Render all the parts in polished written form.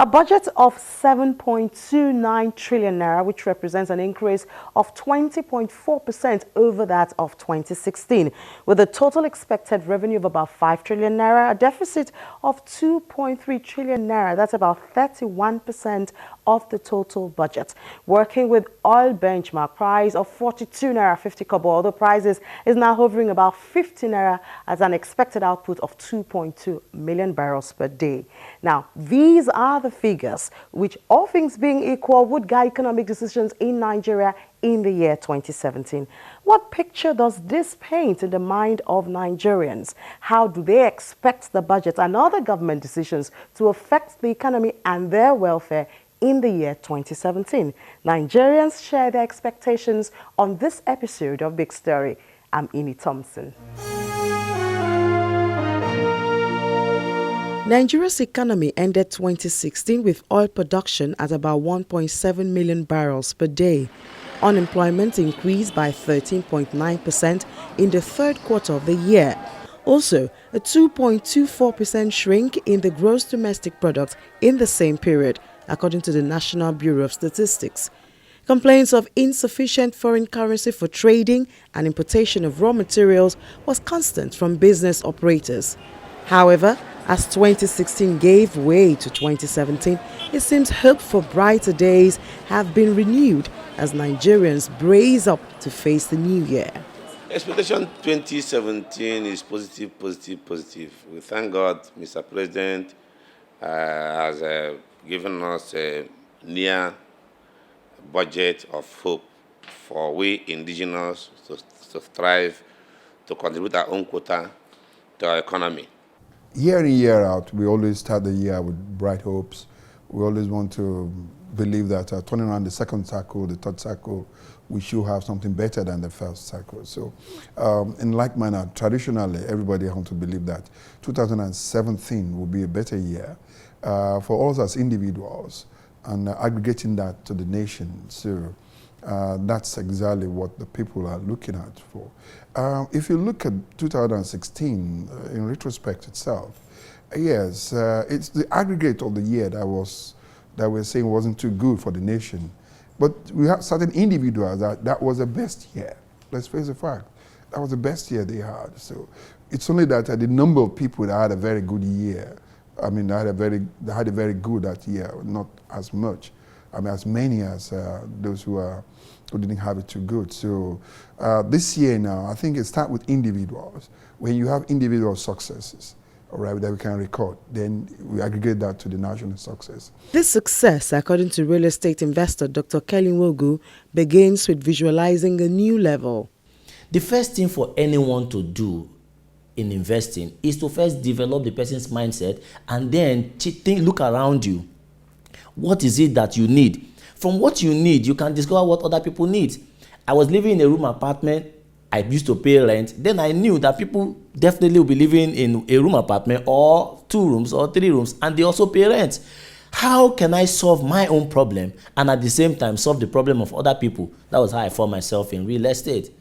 A budget of 7.29 trillion naira, which represents an increase of 20.4% over that of 2016, with a total expected revenue of about 5 trillion naira, a deficit of 2.3 trillion naira. That's about 31% of the total budget. Working with oil benchmark price of 42 naira 50 kobo, although prices is now hovering about 50 naira as an expected output of 2.2 million barrels per day. Now, these are the figures which, all things being equal, would guide economic decisions in Nigeria in the year 2017. What picture does this paint in the mind of Nigerians? How do they expect the budget and other government decisions to affect the economy and their welfare in the year 2017? Nigerians share their expectations on this episode of Big Story. I'm THOMPSON. Nigeria's economy ended 2016 with oil production at about 1.7 million barrels per day. Unemployment increased by 13.9% in the third quarter of the year. Also, a 2.24% shrink in the gross domestic product in the same period, according to the National Bureau of Statistics. Complaints of insufficient foreign currency for trading and importation of raw materials was constant from business operators. However, as 2016 gave way to 2017, it seems hope for brighter days have been renewed as Nigerians brace up to face the new year. Expectation 2017 is positive, positive, positive. We thank God Mr. President has given us a near budget of hope for we indigenous to thrive, to contribute our own quota to our economy. Year in, year out, we always start the year with bright hopes. We always want to believe that turning around the second cycle, the third cycle, we should have something better than the first cycle. So in like manner, traditionally, everybody wants to believe that 2017 will be a better year for us as individuals and aggregating that to the nation. So that's exactly what the people are looking at for. If you look at 2016, in retrospect itself, yes, it's the aggregate of the year that we're saying wasn't too good for the nation. But we have certain individuals that was the best year. Let's face the fact. That was the best year they had. So it's only that the number of people that had a very good year, I mean, they had a very good that year, not as much. I mean, as many as those who didn't have it too good. So this year now, I think it starts with individuals. When you have individual successes, all right, that we can record, then we aggregate that to the national success. This success, according to real estate investor Dr. NWOGU, begins with visualizing a new level. The first thing for anyone to do in investing is to first develop the person's mindset and then look around you. What is it that you need? From what you need, you can discover what other people need. I was living in a room apartment. I used to pay rent. Then I knew that people definitely will be living in a room apartment or 2 rooms or 3 rooms, and they also pay rent. How can I solve my own problem and at the same time solve the problem of other people? That was how I found myself in real estate.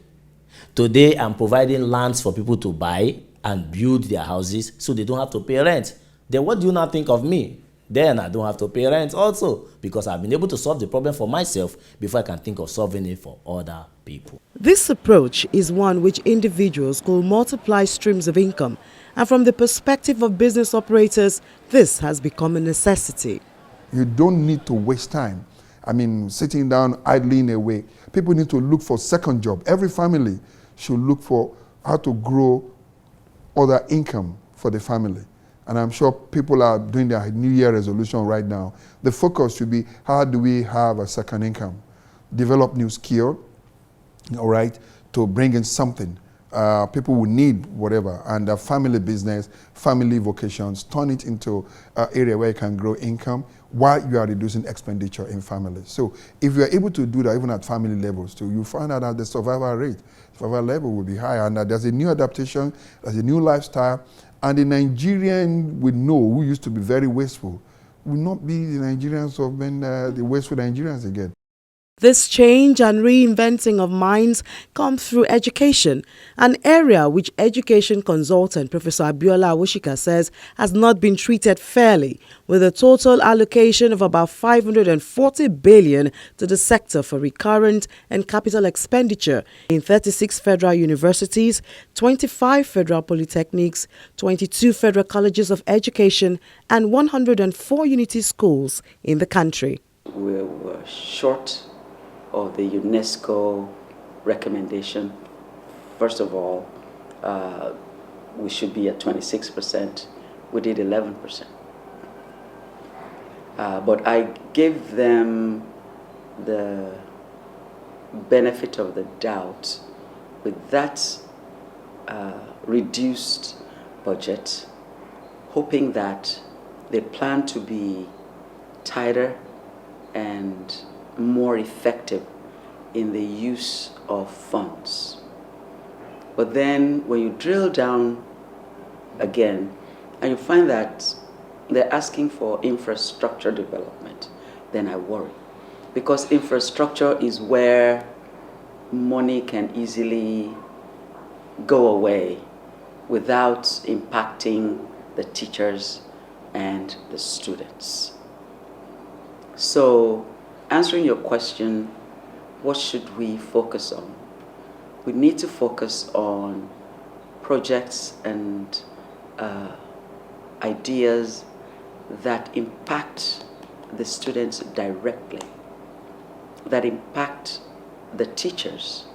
Today, I'm providing lands for people to buy and build their houses so they don't have to pay rent. Then what do you now think of me? Then I don't have to pay rent also, because I've been able to solve the problem for myself before I can think of solving it for other people. This approach is one which individuals could multiply streams of income, and from the perspective of business operators, this has become a necessity. You don't need to waste time. I mean, sitting down, idling away. People need to look for second job. Every family should look for how to grow other income for the family. And I'm sure people are doing their New Year resolution right now. The focus should be, how do we have a second income? Develop new skill, all right, to bring in something. People will need whatever, and family business, family vocations, turn it into an area where you can grow income while you are reducing expenditure in family. So if you are able to do that even at family levels too, you find out that the survival level will be higher, and that there's a new adaptation, there's a new lifestyle, and the Nigerian we know who used to be very wasteful will not be the Nigerians of the wasteful Nigerians again. This change and reinventing of minds come through education, an area which education consultant Professor Abiola Awoshika says has not been treated fairly, with a total allocation of about 540 billion to the sector for recurrent and capital expenditure in 36 federal universities, 25 federal polytechnics, 22 federal colleges of education, and 104 unity schools in the country. We were short of the UNESCO recommendation. First of all, we should be at 26%. We did 11%. But I gave them the benefit of the doubt with that reduced budget, hoping that they plan to be tighter and more effective in the use of funds. But then when you drill down again and you find that they're asking for infrastructure development, then I worry. Because infrastructure is where money can easily go away without impacting the teachers and the students. So, answering your question, what should we focus on? We need to focus on projects and ideas that impact the students directly, that impact the teachers,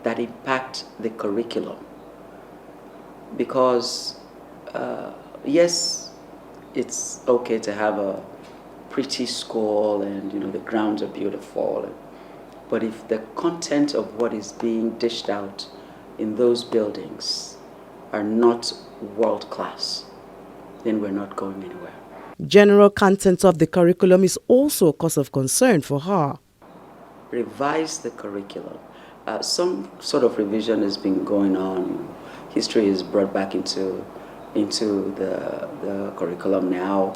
that impact the curriculum. Because yes, it's okay to have a pretty school and the grounds are beautiful, but if the content of what is being dished out in those buildings are not world class, then we're not going anywhere. General content of the curriculum is also a cause of concern for her. Revise the curriculum. Some sort of revision has been going on. History is brought back into the curriculum now.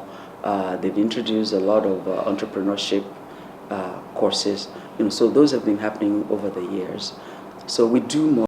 They've introduced a lot of entrepreneurship courses. So those have been happening over the years. So we do more.